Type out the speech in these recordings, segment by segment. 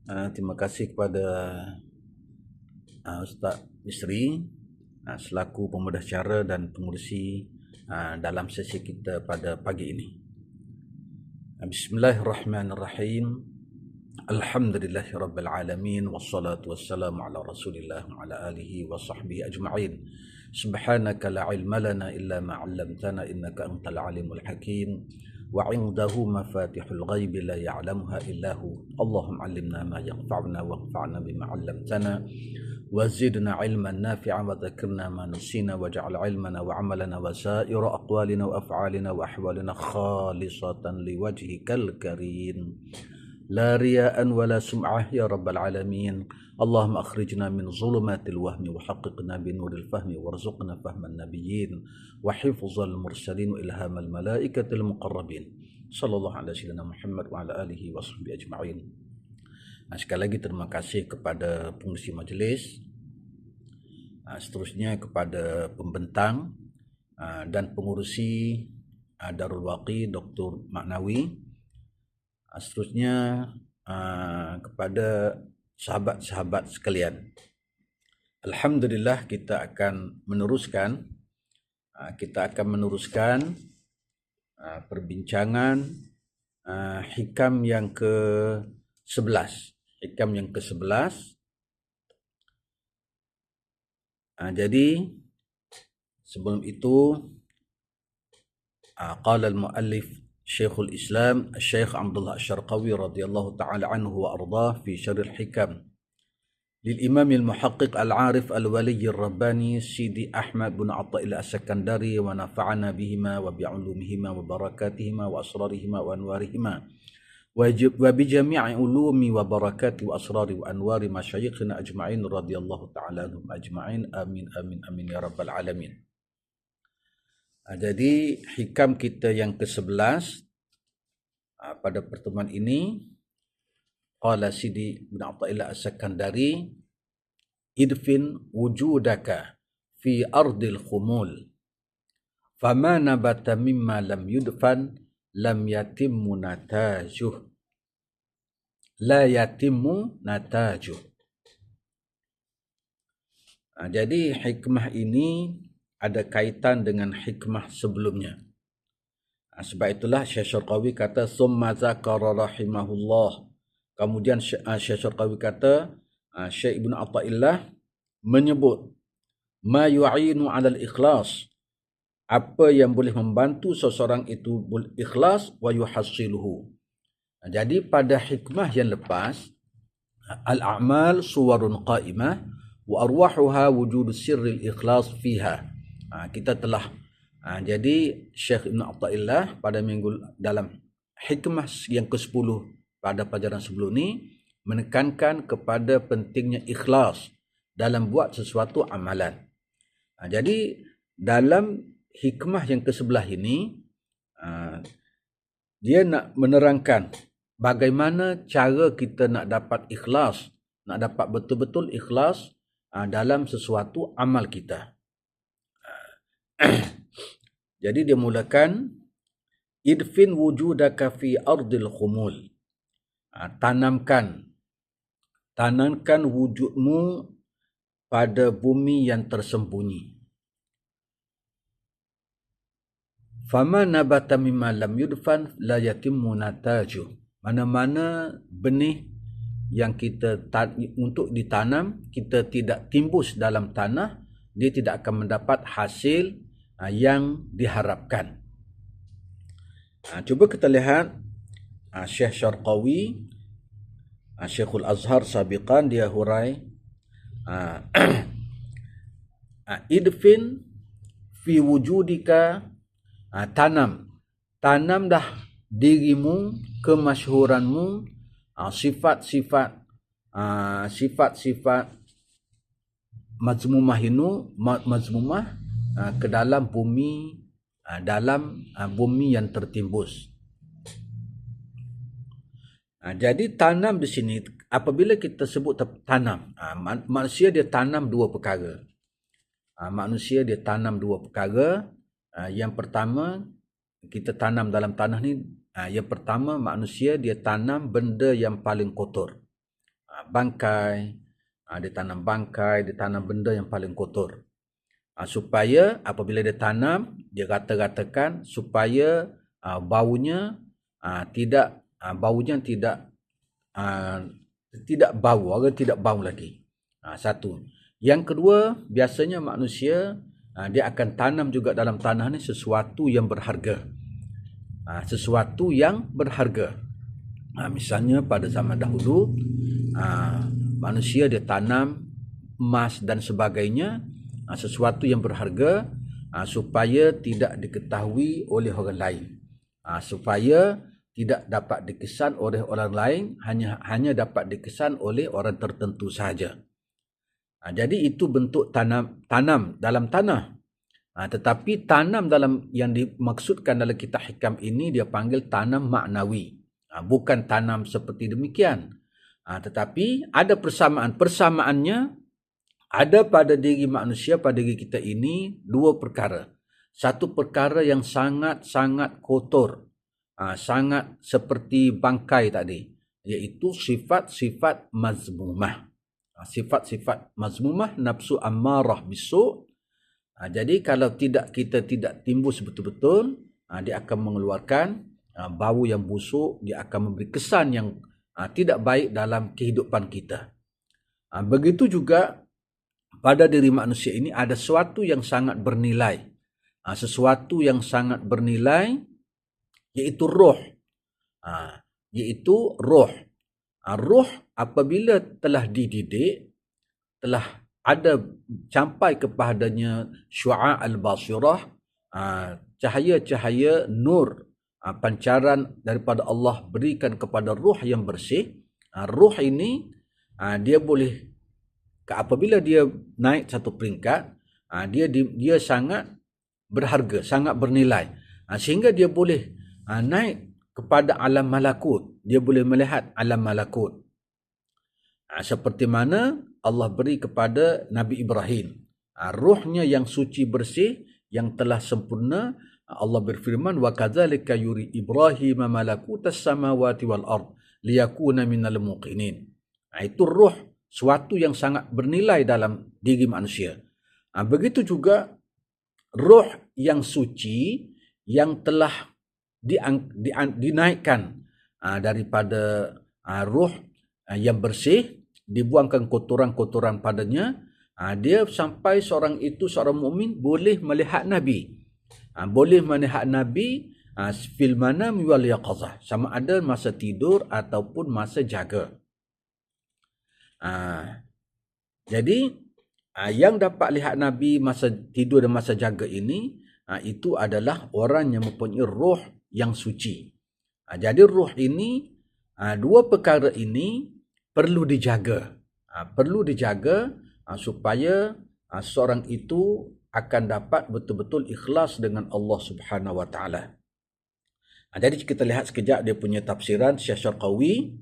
Terima kasih kepada Ustaz Misri selaku pemudah cara dan pengurusi dalam sesi kita pada pagi ini. Bismillahirrahmanirrahim. Alhamdulillahirabbil alamin wassalatu wassalamu ala Rasulillah wa ala alihi wa sahbihi ajma'in. Subhanaka la ilma lana illa ma 'allamtana innaka antal alimul hakim. وعنده مفاتيح الغيب لا يعلمها إلا هو اللهم علمنا ما ينفعنا وانفعنا بما علمتنا وزدنا علما نافعا وذكرنا ما نسينا واجعل علمنا وعملنا وسائر أقوالنا وأفعالنا وأحوالنا خالصة لوجهك الكريم لا رياء ولا سمعة يا رب العالمين. اللهم أخرجنا من ظلمات الوهم وحققنا بنور الفهم وارزقنا فهم النبيين وحفظ المرسلين وإلهام الملائكة المقربين صلى الله على سيدنا Muhammad wa ala alihi wa sahbihi ajma'in. Sekali lagi terima kasih kepada pengurusi majlis, seterusnya kepada pembentang dan pengurusi Darul Waqi Dr. Maknawi, seterusnya kepada sahabat-sahabat sekalian. Alhamdulillah kita akan meneruskan perbincangan hikam yang ke-11. Jadi sebelum itu qala al-muallif Syekhul Islam Syekh Abdullah Asy-Syarqawi radhiyallahu ta'ala anhu wa ardhah fi syarh al-hikam lil Imam al-Muhaqqiq al-Arif al-Wali al-Rabbani Sidi Ahmad bin Athaillah As-Sakandari wa nafa'ana bihima wa bi'ulumihima wa barakatihima wa asrarihima wa anwarihima wa bi jami'i ulumi wa barakati wa asrari wa anwari masyayikhina ajma'in radhiyallahu ta'ala anhum ajma'in amin amin amin ya rabbal alamin. Jadi hikam kita yang ke-11 pada pertemuan ini, qala Sidi bin Athaillah As-Sakandari idfin wujudaka fi ardil khumul fama nabata mimma lam yudfan lam yatimmu natajuh la yatimmu natajuh. Jadi hikmah ini ada kaitan dengan hikmah sebelumnya. Sebab itulah Syekh Syarqawi kata summa zakara rahimahullah. Kemudian Syekh Syarqawi kata Syekh Ibn Athaillah menyebut ma yu'inu 'alal ikhlas, apa yang boleh membantu seseorang itu ikhlas wa yuhassiluhu. Jadi pada hikmah yang lepas al-a'mal suwarun qa'imah wa arwahuha wujud sirril ikhlas fiha. Kita telah jadi Syekh Ibn Athaillah pada minggu dalam hikmah yang ke-10 pada pelajaran sebelum ini menekankan kepada pentingnya ikhlas dalam buat sesuatu amalan. Jadi dalam hikmah yang ke-11 ini dia nak menerangkan bagaimana cara kita nak dapat ikhlas, nak dapat betul-betul ikhlas dalam sesuatu amal kita. Jadi dia mulakan idfin wujudaka fi ardil khumul. Tanamkan wujudmu pada bumi yang tersembunyi. Fama nabata mimma lam yudfan la yatimmu natajuh. Mana-mana benih yang kita untuk ditanam kita tidak timbus dalam tanah, dia tidak akan mendapat hasil yang diharapkan. Cuba kita lihat Syekh Syarqawi, Syekhul Azhar sabiqan, dia hurai idfin fi wujudika, tanam dah dirimu, kemasyhuranmu, sifat-sifat mazmumah ke dalam bumi, bumi yang tertimbus. Jadi tanam di sini, apabila kita sebut tanam, manusia dia tanam dua perkara. Yang pertama, kita tanam dalam tanah ni, yang pertama manusia dia tanam benda yang paling kotor. bangkai, dia tanam bangkai, dia tanam benda yang paling kotor. Supaya apabila dia tanam, dia rata-ratakan supaya baunya tidak bau, orang tidak bau lagi. Satu. Yang kedua, biasanya manusia dia akan tanam juga dalam tanah ni sesuatu yang berharga. Sesuatu yang berharga. Misalnya pada zaman dahulu, manusia dia tanam emas dan sebagainya, sesuatu yang berharga, supaya tidak diketahui oleh orang lain, supaya tidak dapat dikesan oleh orang lain, hanya dapat dikesan oleh orang tertentu sahaja. Jadi itu bentuk tanam dalam tanah. Tetapi tanam dalam yang dimaksudkan dalam kitab hikam ini dia panggil tanam maknawi. Bukan tanam seperti demikian. Tetapi ada persamaan. Persamaannya ada pada diri manusia, pada diri kita ini dua perkara. Satu perkara yang sangat-sangat kotor, sangat seperti bangkai tadi, iaitu sifat-sifat mazmumah. Sifat-sifat mazmumah, nafsu ammarah bisu'. Jadi kalau kita tidak timbus betul-betul, dia akan mengeluarkan bau yang busuk, dia akan memberi kesan yang tidak baik dalam kehidupan kita. Begitu juga pada diri manusia ini ada sesuatu yang sangat bernilai. Sesuatu yang sangat bernilai iaitu roh. Iaitu roh. Roh apabila telah dididik, telah ada sampai kepadanya syu'a' al-basirah, cahaya-cahaya nur, pancaran daripada Allah berikan kepada ruh yang bersih. Ruh ini dia boleh, apabila dia naik satu peringkat, dia sangat berharga, sangat bernilai, sehingga dia boleh naik kepada alam malakut. Dia boleh melihat alam malakut, seperti mana Allah beri kepada Nabi Ibrahim. Ruhnya yang suci bersih, yang telah sempurna. Allah berfirman, wa kadzalika yuri Ibrahim malakutas samawati wal ard liyakuna minal muqinin. Itu ruh, suatu yang sangat bernilai dalam diri manusia. Begitu juga ruh yang suci yang telah dinaikkan daripada ruh yang bersih, dibuangkan kotoran-kotoran padanya, dia sampai seorang mukmin boleh melihat Nabi. Boleh melihat Nabi fil manam wal yaqazah, sama ada masa tidur ataupun masa jaga. Jadi yang dapat lihat Nabi masa tidur dan masa jaga ini, itu adalah orang yang mempunyai roh yang suci. Jadi roh ini, dua perkara ini perlu dijaga. Perlu dijaga supaya seorang itu akan dapat betul-betul ikhlas dengan Allah Subhanahu wa taala. Jadi kita lihat sekejap dia punya tafsiran Syekh Syarqawi.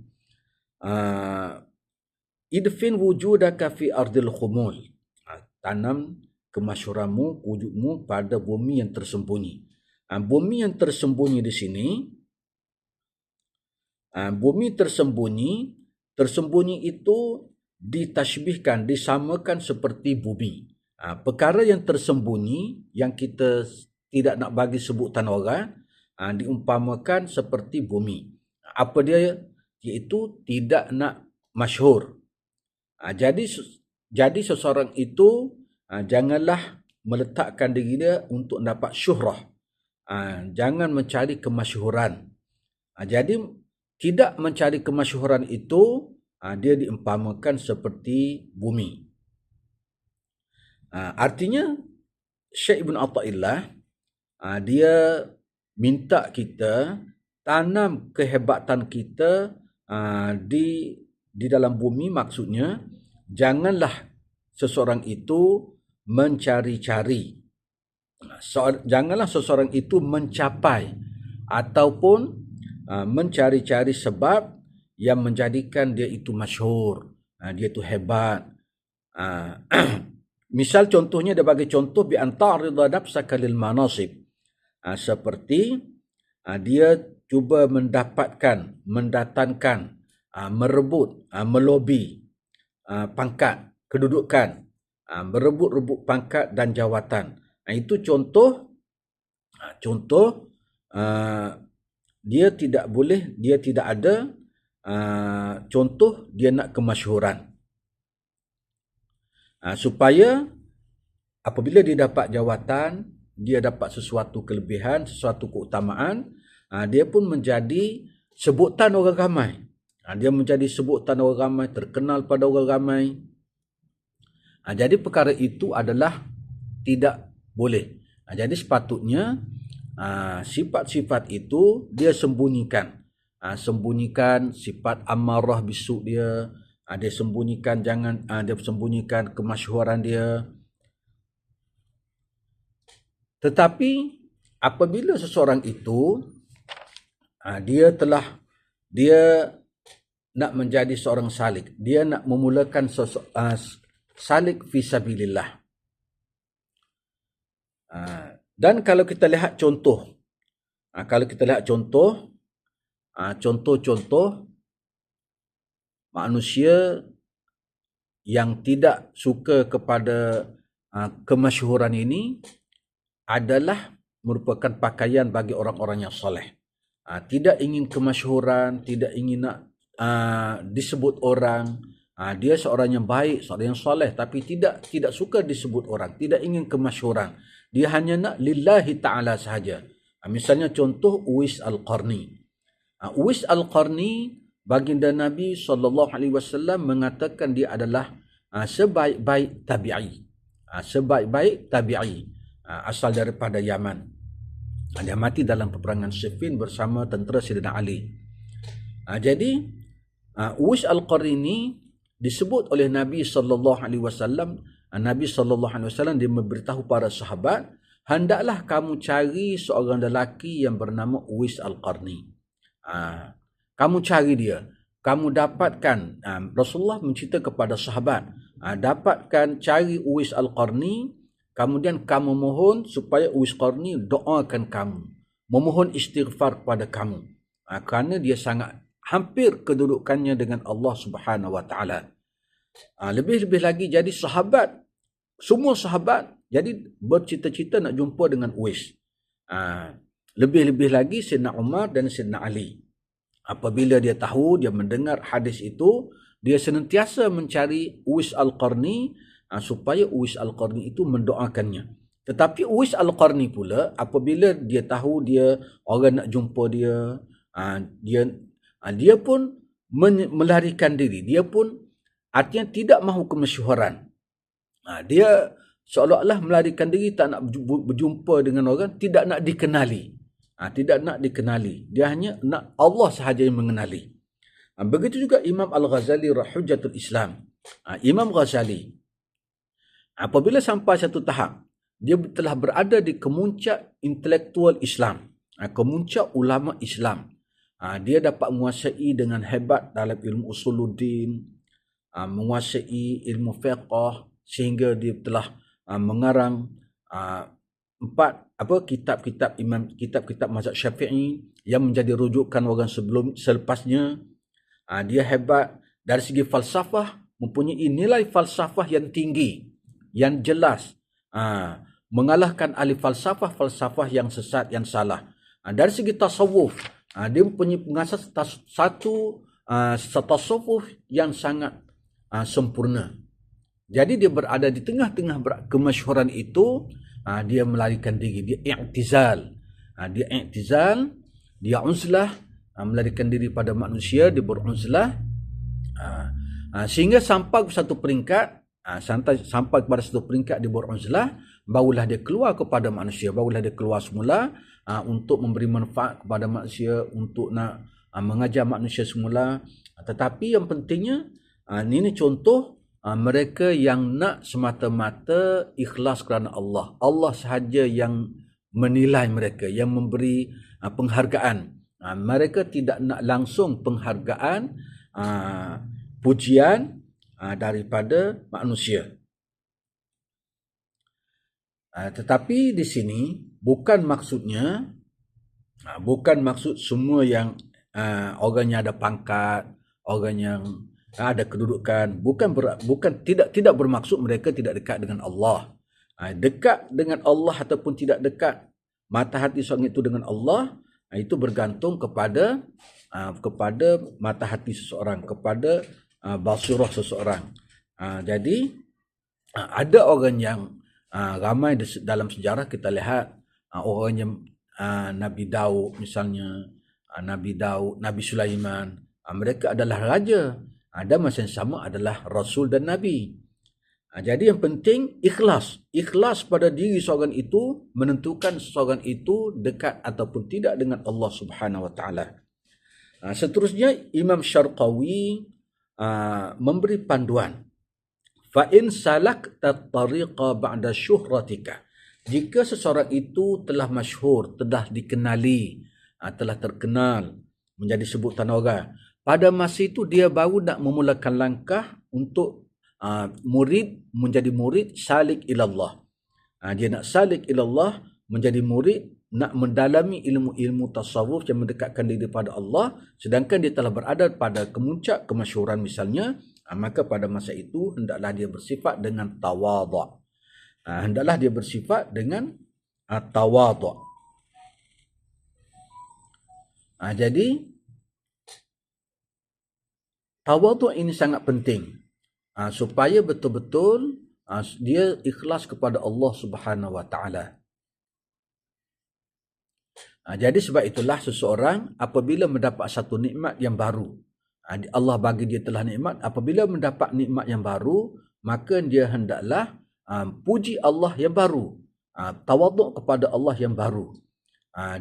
Idfin wujudaka fi ardil khumul. Tanam kemasyhuramu, wujudmu pada bumi yang tersembunyi. Bumi yang tersembunyi di sini, bumi tersembunyi itu ditashbihkan, disamakan seperti bumi. Perkara yang tersembunyi, yang kita tidak nak bagi sebutan orang, diumpamakan seperti bumi. Apa dia? Iaitu tidak nak masyhur. Jadi seseorang itu janganlah meletakkan diri dia untuk dapat syuhrah. Jangan mencari kemasyhuran. Jadi tidak mencari kemasyhuran itu, dia diumpamakan seperti bumi. Artinya Syekh Ibn Atha'illah dia minta kita tanam kehebatan kita di dalam bumi. Maksudnya janganlah seseorang itu mencari-cari, janganlah seseorang itu mencapai ataupun mencari-cari sebab yang menjadikan dia itu masyhur, dia itu hebat. Misal contohnya, dia bagi contoh bi antarida nafsaka lil manasib, seperti dia cuba mendatangkan merebut, melobi pangkat, kedudukan, berebut-rebut pangkat dan jawatan. Itu contoh dia tidak boleh, dia tidak ada contoh dia nak kemasyhuran. Supaya apabila dia dapat jawatan, dia dapat sesuatu kelebihan, sesuatu keutamaan, dia pun menjadi sebutan orang ramai. Dia menjadi sebutan orang ramai, terkenal pada orang ramai. Jadi perkara itu adalah tidak boleh. Jadi sepatutnya sifat-sifat itu dia sembunyikan. Sembunyikan sifat amarah bisu dia. Dia sembunyikan dia sembunyikan kemasyhuran dia. Tetapi apabila seseorang itu dia nak menjadi seorang salik, dia nak memulakan salik fisabilillah. Dan kalau kita lihat contoh, contoh-contoh manusia yang tidak suka kepada kemasyhuran ini adalah merupakan pakaian bagi orang-orang yang soleh. Tidak ingin kemasyhuran, tidak ingin nak disebut orang. Dia seorang yang baik, seorang yang soleh, tapi tidak suka disebut orang, tidak ingin kemasyhuran. Dia hanya nak lillahi ta'ala sahaja. Misalnya contoh Uwais Al-Qarni. Uwais Al-Qarni, baginda Nabi SAW mengatakan dia adalah sebaik-baik tabi'i. Sebaik-baik tabi'i. Asal daripada Yaman. Dia mati dalam peperangan Siffin bersama tentera Sayyidina Ali. Jadi Uwais Al-Qarni ini disebut oleh Nabi SAW. Nabi SAW dia memberitahu para sahabat, hendaklah kamu cari seorang lelaki yang bernama Uwais Al-Qarni. Kamu cari dia. Kamu dapatkan, Rasulullah mencerita kepada sahabat, dapatkan, cari Uwais Al-Qarni, kemudian kamu mohon supaya Uwais Al-Qarni doakan kamu, memohon istighfar kepada kamu. Kerana dia sangat hampir kedudukannya dengan Allah Subhanahu Wa Taala. Lebih-lebih lagi, jadi semua sahabat jadi bercita-cita nak jumpa dengan Uwais. Lebih-lebih lagi Sayyidina Umar dan Sayyidina Ali. Apabila dia tahu, dia mendengar hadis itu, dia senantiasa mencari Uwais Al-Qarni supaya Uwais Al-Qarni itu mendoakannya. Tetapi Uwais Al-Qarni pula, apabila dia tahu dia orang nak jumpa dia, dia pun melarikan diri. Dia pun artinya tidak mahu kemasyhuran. Dia seolah-olah melarikan diri, tak nak berjumpa dengan orang, tidak nak dikenali. Tidak nak dikenali. Dia hanya nak Allah sahaja yang mengenali. Begitu juga Imam Al-Ghazali Hujjatul Islam. Imam Ghazali, apabila sampai satu tahap, dia telah berada di kemuncak intelektual Islam, kemuncak ulama Islam. Dia dapat menguasai dengan hebat dalam ilmu usuluddin, menguasai ilmu fiqh, sehingga dia telah mengarang 4 kitab-kitab mazhab Syafi'i yang menjadi rujukan orang selepasnya. Dia hebat dari segi falsafah, mempunyai nilai falsafah yang tinggi, yang jelas, mengalahkan ahli falsafah yang sesat, yang salah. Dari segi tasawuf, dia mempunyai pengasas satu tasawuf yang sangat sempurna. Jadi dia berada di tengah-tengah kemasyhuran itu, dia melarikan diri, dia i'tizal. Dia uzlah, melarikan diri pada manusia, dia beruzlah. Sehingga sampai ke satu peringkat, sampai kepada satu peringkat dia beruzlah, barulah dia keluar kepada manusia, barulah dia keluar semula untuk memberi manfaat kepada manusia, untuk nak mengajar manusia semula. Tetapi yang pentingnya, ini contoh mereka yang nak semata-mata ikhlas kerana Allah. Allah sahaja yang menilai mereka, yang memberi penghargaan. Mereka tidak nak langsung penghargaan, pujian daripada manusia. Tetapi di sini bukan maksud semua yang orangnya ada pangkat, orang yang ada kedudukan, bukan tidak bermaksud mereka tidak dekat dengan Allah. Dekat dengan Allah ataupun tidak dekat mata hati seorang itu dengan Allah, itu bergantung kepada mata hati seseorang, kepada basirah seseorang. Jadi ada orang yang ramai dalam sejarah kita lihat orang yang Nabi Daud misalnya, Nabi Daud, Nabi Sulaiman, mereka adalah raja, dan masa yang sama adalah rasul dan nabi. Jadi yang penting ikhlas pada diri seorang itu menentukan seorang itu dekat ataupun tidak dengan Allah Subhanahu wa taala. Seterusnya Imam Syarqawi memberi panduan, fa in salakta tariqa ba'da syuhratika, jika seseorang itu telah masyhur, telah dikenali, telah terkenal, menjadi sebutan orang, pada masa itu dia baru nak memulakan langkah untuk menjadi murid salik ilallah. Dia nak salik ilallah, menjadi murid, nak mendalami ilmu-ilmu tasawuf yang mendekatkan diri pada Allah, sedangkan dia telah berada pada kemuncak kemasyhuran misalnya, maka pada masa itu hendaklah dia bersifat dengan tawadhu'. Hendaklah dia bersifat dengan tawadhu'. Jadi tawadhu' ini sangat penting, supaya betul-betul dia ikhlas kepada Allah Subhanahu wa taala. Jadi sebab itulah seseorang apabila mendapat satu nikmat yang baru, Allah bagi dia telah nikmat, apabila mendapat nikmat yang baru, maka dia hendaklah puji Allah yang baru, tawaduk kepada Allah yang baru,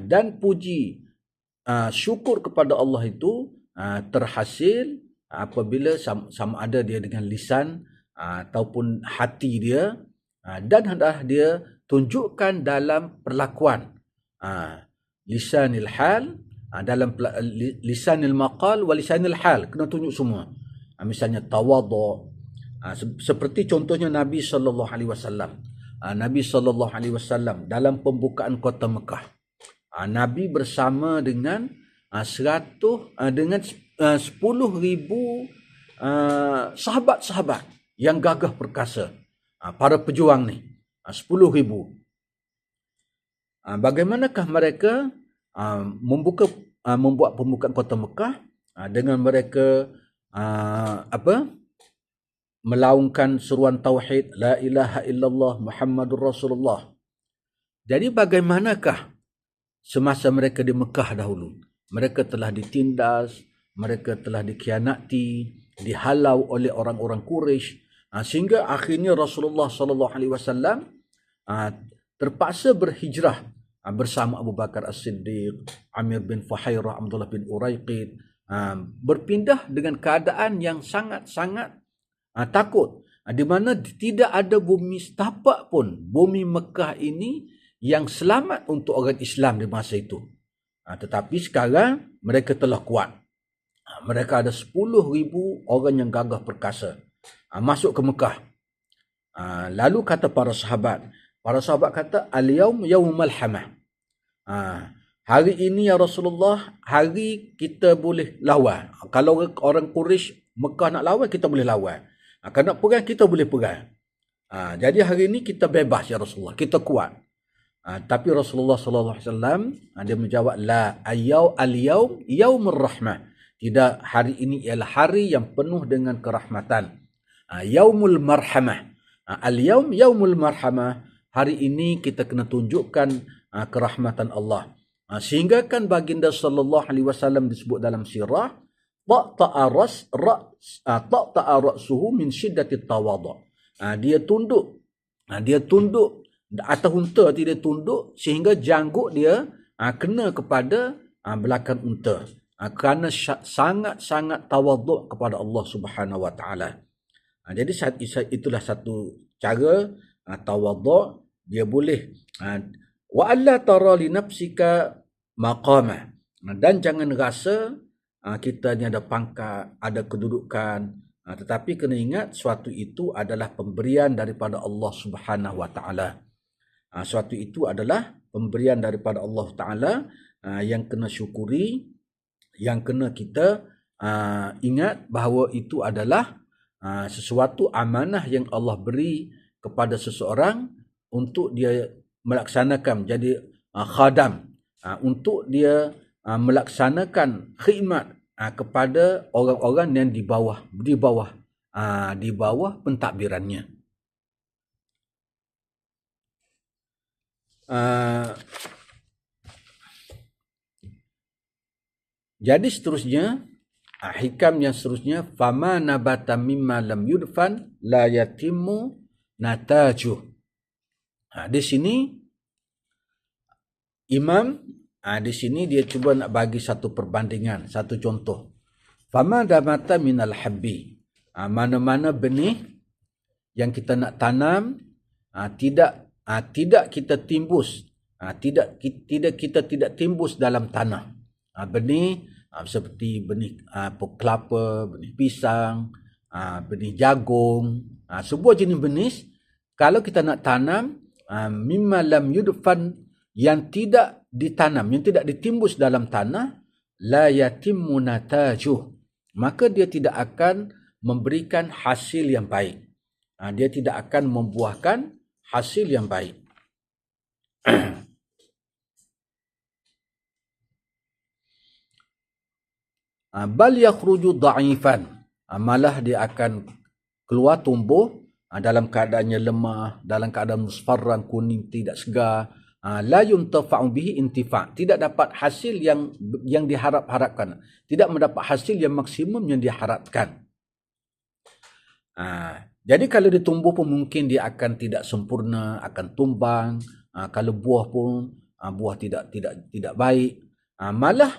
dan puji syukur kepada Allah itu terhasil apabila sama ada dia dengan lisan ataupun hati dia, dan hendaklah dia tunjukkan dalam perlakuan, lisanil hal, dalam lisanil maqal wa lisanil hal, kena tunjuk semua. Misalnya tawadhu', seperti contohnya Nabi sallallahu alaihi wasallam. Nabi sallallahu alaihi wasallam dalam pembukaan kota Mekah, Nabi bersama dengan 10,000 sahabat-sahabat yang gagah perkasa, para pejuang ni, 10,000. Bagaimanakah mereka membuat pembukaan kota Mekah dengan mereka melaungkan seruan tauhid, la ilaha illallah Muhammadur Rasulullah. Jadi bagaimanakah semasa mereka di Mekah dahulu? Mereka telah ditindas, mereka telah dikhianati, dihalau oleh orang-orang Quraisy, sehingga akhirnya Rasulullah sallallahu alaihi wasallam terpaksa berhijrah bersama Abu Bakar As-Siddiq, Amir bin Fuhairah, Abdullah bin Uraiqid, berpindah dengan keadaan yang sangat-sangat takut, di mana tidak ada bumi setapak pun, bumi Mekah ini yang selamat untuk orang Islam di masa itu. Tetapi sekarang mereka telah kuat. Mereka ada 10,000 orang yang gagah perkasa masuk ke Mekah. Lalu kata para sahabat kata, al-yaum yaumul hamah. Hari ini ya Rasulullah, hari kita boleh lawan. Kalau orang Quraisy Mekah nak lawan, kita boleh lawan. Kalau nak perang, kita boleh perang. Jadi hari ini kita bebas ya Rasulullah, kita kuat. Tapi Rasulullah sallallahu alaihi wasallam dia menjawab, la al-yaum yaumur rahmah. Tidak, hari ini ialah hari yang penuh dengan kerahmatan. Yaumul marhamah. Al-yaum yaumul marhamah. Hari ini kita kena tunjukkan kerahmatan Allah. Sehingga kan baginda sallallahu alaihi wasallam disebut dalam sirah, taqta'a ra'suhu min shiddati tawadhu'. Dia tunduk atas unta, dia tunduk sehingga janggut dia kena kepada belakang unta, kerana sangat-sangat tawaduk kepada Allah Subhanahu wa taala. Jadi itulah satu cara tawaduk. Dia boleh wa alla tara li nafsika maqama, dan jangan rasa kita ni ada pangkat, ada kedudukan, tetapi kena ingat suatu itu adalah pemberian daripada Allah Subhanahu wa taala. Suatu itu adalah pemberian daripada Allah Ta'ala yang kena syukuri, yang kena kita ingat bahawa itu adalah sesuatu amanah yang Allah beri kepada seseorang untuk dia melaksanakan, jadi khadam, untuk dia melaksanakan khidmat kepada orang-orang yang di bawah pentadbirannya. Jadi seterusnya, hikam yang seterusnya, fama nabata mimma lam yudfan la yatimmu natajuh. Di sini Imam di sini dia cuba nak bagi satu perbandingan, satu contoh. Fama nabata minal habbi, mana-mana benih yang kita nak tanam tidak kita timbus, tidak kita timbus dalam tanah. Benih seperti benih kelapa, benih pisang, benih jagung, sebuah jenis benih kalau kita nak tanam mimma lam yudfan, yang tidak ditanam, yang tidak ditimbus dalam tanah, la yatimmu natajuh, maka dia tidak akan memberikan hasil yang baik. Dia tidak akan membuahkan hasil yang baik. Bal yakhruju dha'ifan, malah dia akan keluar tumbuh dalam keadaannya lemah, dalam keadaan musfarran, kuning, tidak segar. La yuntafa'u bihi intifa', tidak dapat hasil yang diharap-harapkan, tidak mendapat hasil yang maksimum yang diharapkan. Jadi kalau ditumbuh pun mungkin dia akan tidak sempurna, akan tumbang. Kalau buah pun buah tidak baik. Malah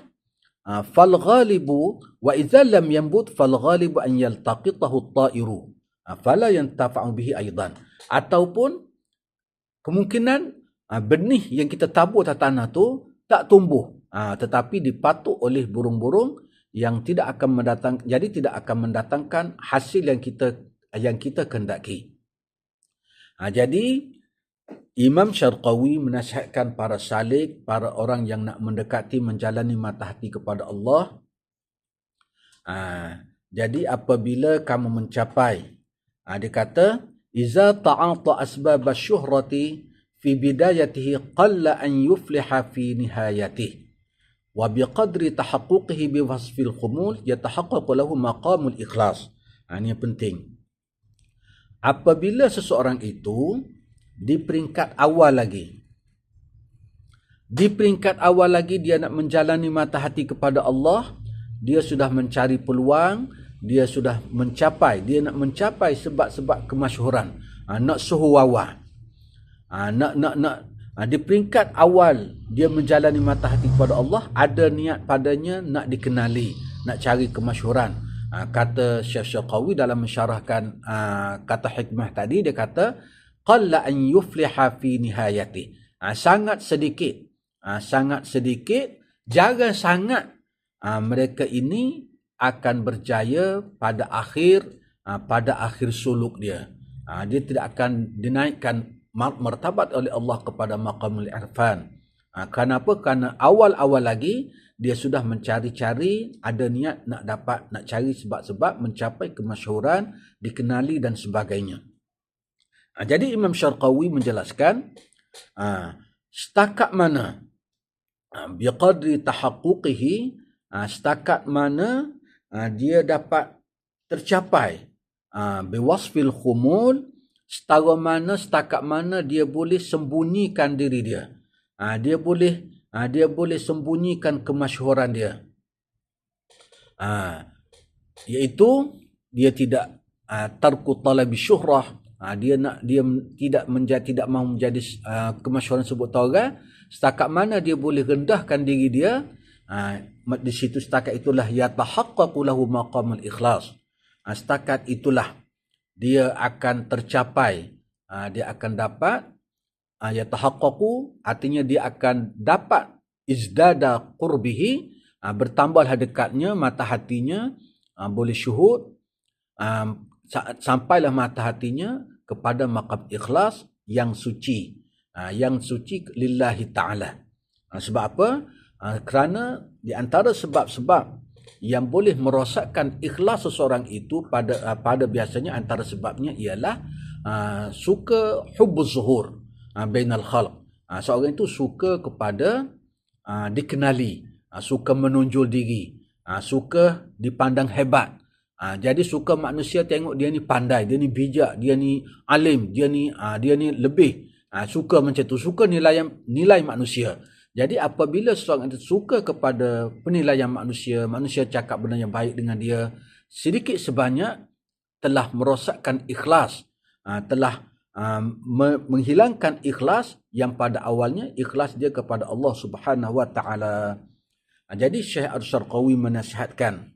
fal ghalibu wa idza lam yanbut fal ghalibu an yaltaqitahu at-ta'iru fala yantafa'u bihi aidan. Ataupun kemungkinan benih yang kita tabur atas tanah tu tak tumbuh, tetapi dipatuk oleh burung-burung yang tidak akan mendatangkan hasil yang kita kehendaki. Jadi Imam Syarqawi menasihatkan para salik, para orang yang nak mendekati menjalani mata hati kepada Allah. Jadi apabila kamu mencapai, dia kata, iza ta'ata asbab asyuhrati fi bidayatihi qalla an yufliha fi nihayatihi wa biqadri tahaqquqihi bi wasfil khumul yatahaqqaqu lahu maqamul ikhlas. Ini yang penting. Apabila seseorang itu di peringkat awal lagi, dia nak menjalani mata hati kepada Allah, dia sudah mencari peluang, dia nak mencapai sebab-sebab kemasyhuran, nak suhuwawa, di peringkat awal dia menjalani mata hati kepada Allah, ada niat padanya nak dikenali, nak cari kemasyhuran. Kata Syekh Syarqawi dalam mensyarahkan kata hikmah tadi, dia kata qalla an yufliha fi nihayati, sangat sedikit, jarang sangat mereka ini akan berjaya pada akhir suluk dia. Dia tidak akan dinaikkan martabat oleh Allah kepada maqamul irfan. Kenapa? Kerana awal-awal lagi dia sudah mencari-cari, ada niat nak cari sebab-sebab mencapai kemasyhuran, dikenali dan sebagainya. Jadi Imam Syarqawi menjelaskan setakat mana biqadri tahaqquqihi, setakat mana dia dapat tercapai biwasfil khumul, setakat mana dia boleh sembunyikan diri dia. Dia boleh sembunyikan kemasyhuran dia. Iaitu dia tidak tarku talabi syuhrah, dia tidak mahu menjadi kemasyhuran sebut tauran. Setakat mana dia boleh rendahkan diri dia, di situ setakat itulah yatahaqqaqu lahu maqamul ikhlas. Setakat itulah dia akan tercapai, dia akan dapat yatahaqqaqu, artinya dia akan dapat izdada qurbihi, bertambahlah dekatnya mata hatinya, boleh syuhud, sampailah mata hatinya kepada maqam ikhlas yang suci, lillahi ta'ala. Sebab apa? Kerana di antara sebab-sebab yang boleh merosakkan ikhlas seseorang itu pada biasanya antara sebabnya ialah suka hubbuz zuhur bainal khalq. Seorang itu suka kepada dikenali, suka menonjol diri, suka dipandang hebat. Jadi suka manusia tengok dia ni pandai, dia ni bijak, dia ni alim, dia ni lebih. Suka macam tu, suka nilai manusia. Jadi apabila seorang itu suka kepada penilaian manusia, manusia cakap benda yang baik dengan dia, sedikit sebanyak telah merosakkan ikhlas, telah menghilangkan ikhlas yang pada awalnya ikhlas dia kepada Allah Subhanahu wa taala. Jadi Syekh Al-Syarqawi menasihatkan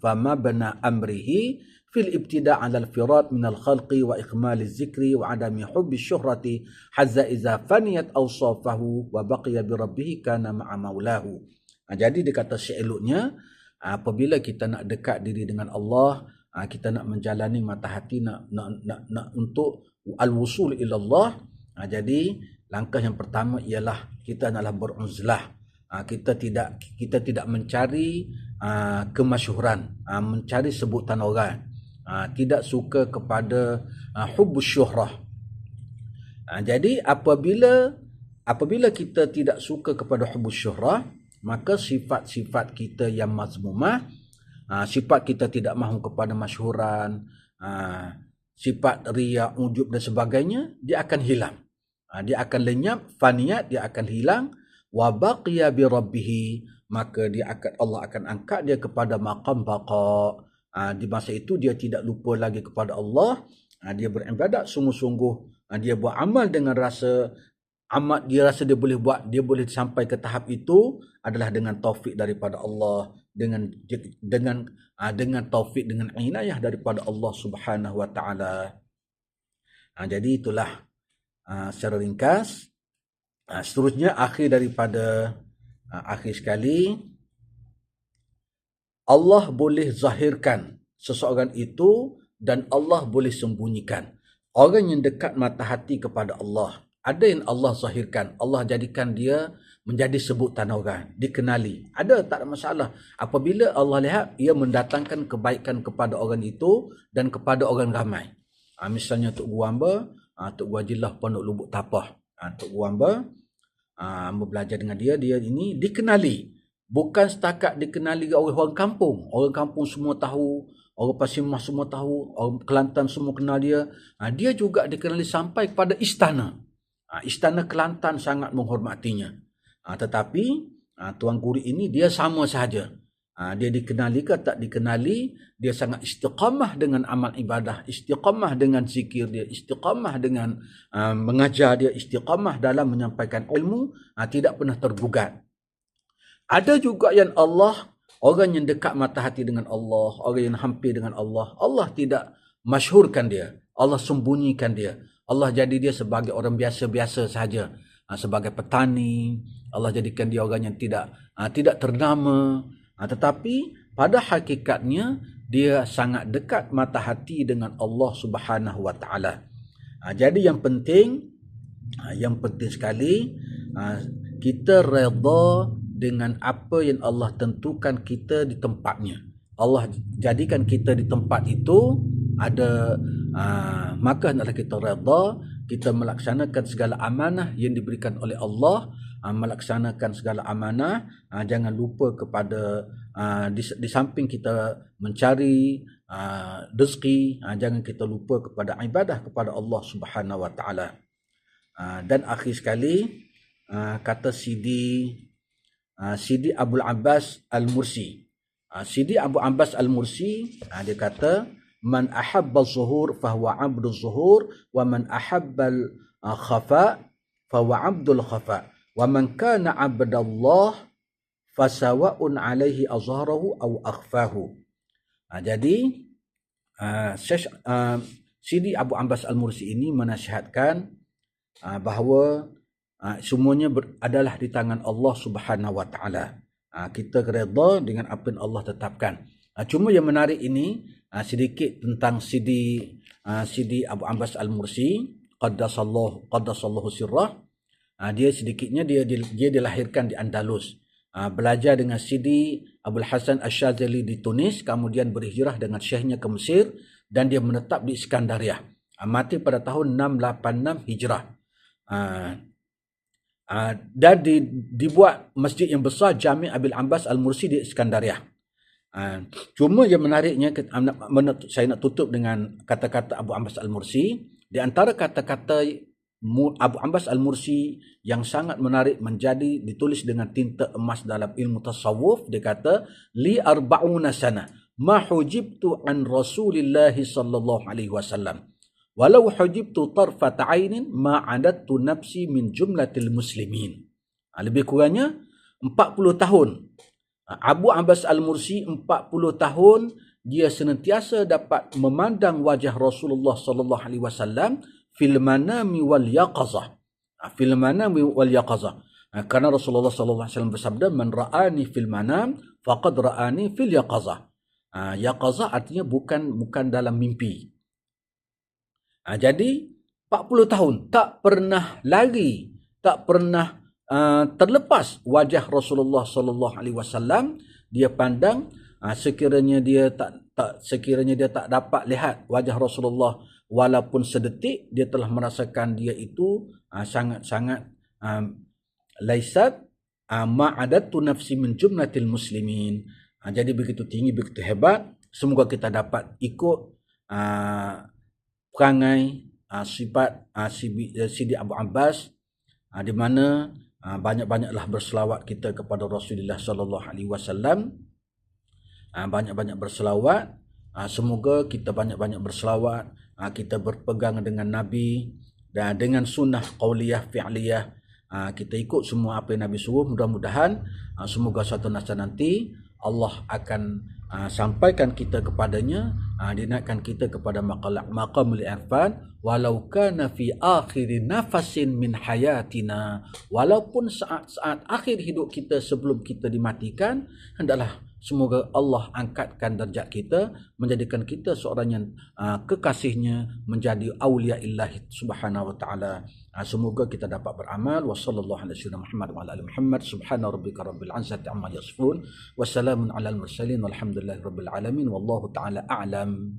fama bana amrihi fil ibtida' 'ala al-firat min al-khalqi wa ikmal az-zikri wa 'adami hubbi syuhrati hazza iza faniyat awsafahu wa baqiya bi rabbih kana ma'a maulahu. Jadi dia kata seeloknya apabila kita nak dekat diri dengan Allah, kita nak menjalani mata hati, nak untuk al-wusul ila Allah, jadi langkah yang pertama ialah kita adalah beruzlah. Kita tidak mencari kemasyhuran, mencari sebutan orang, tidak suka kepada hubbus syuhrah. Jadi apabila kita tidak suka kepada hubbus syuhrah, maka sifat-sifat kita yang mazmumah, sifat kita tidak mahu kepada masyhuran, sifat riya, ujub dan sebagainya, dia akan hilang. Dia akan lenyap, faniyat, dia akan hilang. Wa baqiya bi rabbih, maka Allah akan angkat dia kepada maqam baqa. Di masa itu dia tidak lupa lagi kepada Allah, dia beribadat sungguh-sungguh, dia buat amal dengan rasa amat, dia rasa dia boleh buat, dia boleh sampai ke tahap itu adalah dengan taufik daripada Allah, dengan taufik, dengan inayah daripada Allah Subhanahu wa taala. Jadi itulah secara ringkas. Seterusnya akhir sekali, Allah boleh zahirkan seseorang itu dan Allah boleh sembunyikan. Orang yang dekat mata hati kepada Allah, ada yang Allah zahirkan, Allah jadikan dia menjadi sebutan orang, dikenali. Ada, tak ada masalah. Apabila Allah lihat, ia mendatangkan kebaikan kepada orang itu dan kepada orang ramai. Misalnya Tok Guru Amba, Tok Guru Hajilah Pondok Lubuk Tapah, Tok Guru Amba belajar dengan dia ini dikenali. Bukan setakat dikenali oleh orang kampung. Orang kampung semua tahu, orang Pasimah semua tahu, orang Kelantan semua kenal dia. Dia juga dikenali sampai kepada istana. Istana Kelantan sangat menghormatinya. Tetapi Tuan Guru ini dia sama sahaja. Dia dikenali ke tak dikenali, dia sangat istiqamah dengan amal ibadah, istiqamah dengan zikir dia, istiqamah dengan mengajar dia, istiqamah dalam menyampaikan ilmu, tidak pernah tergugat. Ada juga yang orang yang dekat mata hati dengan Allah, orang yang hampir dengan Allah, Allah tidak masyhurkan dia, Allah sembunyikan dia. Allah jadi dia sebagai orang biasa-biasa saja, sebagai petani. Allah jadikan dia orang yang tidak ternama. Tetapi pada hakikatnya dia sangat dekat mata hati dengan Allah Subhanahu wa taala. Jadi yang penting sekali, kita redha dengan apa yang Allah tentukan kita di tempatnya. Allah jadikan kita di tempat itu ada, maka hendaklah kita redha, kita melaksanakan segala amanah yang diberikan oleh Allah, melaksanakan segala amanah, jangan lupa kepada di samping kita mencari rezeki, jangan kita lupa kepada ibadah kepada Allah Subhanahu wa taala. Dan akhir sekali, kata Sidi Abdul Abbas Al-Mursi. Sidi Abu Abbas Al-Mursi, dia kata, man ahabba az-zuhur fahuwa 'abdul zuhur wa man ahabba al-khafa fahuwa 'abdul khafa wa man kana 'abdallah fasawa'un 'alaihi azharahu aw akhfahu. Jadi Sidi Abu Abbas Al-Mursi ini menasihatkan bahawa semuanya adalah di tangan Allah Subhanahu wa taala. Kita redha dengan apa yang Allah tetapkan. Cuma yang menarik ini sedikit tentang Sidi Abu Abbas Al-Mursi, qaddasallahu sirrah. Dia sedikitnya dia dilahirkan di Andalus. belajar dengan Sidi Abdul Hasan Asy-Syadzili di Tunis, kemudian berhijrah dengan syekhnya ke Mesir dan dia menetap di Iskandariah. Mati pada tahun 686 Hijrah. Dan dibuat masjid yang besar, Jami' Abil Abbas Al-Mursi di Iskandariah. Cuma yang menariknya, saya nak tutup dengan kata-kata Abu Abbas Al-Mursi. Di antara kata-kata Abu Abbas Al-Mursi yang sangat menarik, menjadi ditulis dengan tinta emas dalam ilmu tasawuf, dia kata, li arba'una sana ma hujibtu an Rasulillah sallallahu alaihi wasallam walau hujibtu tarfat ainin ma adattu nafsi min jumlatil muslimin. Lebih kurangnya 40 tahun. Abu Abbas Al-Mursi 40 tahun dia senantiasa dapat memandang wajah Rasulullah sallallahu alaihi wasallam fil manami wal yaqazah. Fil manami wal yaqazah. Karena Rasulullah sallallahu alaihi wasallam bersabda, man ra'ani fil manam faqad ra'ani fil yaqazah. Yaqazah artinya bukan dalam mimpi. Jadi 40 tahun tak pernah lari, tak pernah terlepas wajah Rasulullah sallallahu alaihi wasallam. Dia pandang, sekiranya dia tak dapat lihat wajah Rasulullah walaupun sedetik, dia telah merasakan dia itu sangat-sangat laisat ma'adattu nafsi min jumlatil muslimin. Jadi begitu tinggi, begitu hebat. Semoga kita dapat ikut perangai sifat Sidi Abu Abbas, di mana banyak-banyaklah berselawat kita kepada Rasulullah sallallahu alaihi wasallam. Banyak-banyak berselawat. Semoga kita banyak-banyak berselawat, kita berpegang dengan Nabi dan dengan sunnah qauliyah fi'liyah. Kita ikut semua apa yang Nabi suruh. Mudah-mudahan semoga suatu masa nanti Allah akan sampaikan kita kepadanya, dinaikkan kita kepada maqamul irfan, walau kana fi akhir nafasin min hayatina, walaupun saat-saat akhir hidup kita sebelum kita dimatikan, hendaklah semoga Allah angkatkan darjat kita, menjadikan kita seorang yang kekasihnya, menjadi awliya illahi subhanahu wa ta'ala. Semoga kita dapat beramal. Wa sallallahu ala sayyidina Muhammad wa ala ali Muhammad. Subhana rabbika rabbil izzati amma yasifun. Wassalamun ala al mursalin walhamdulillahi rabbil alamin. Wallahu ta'ala a'lam.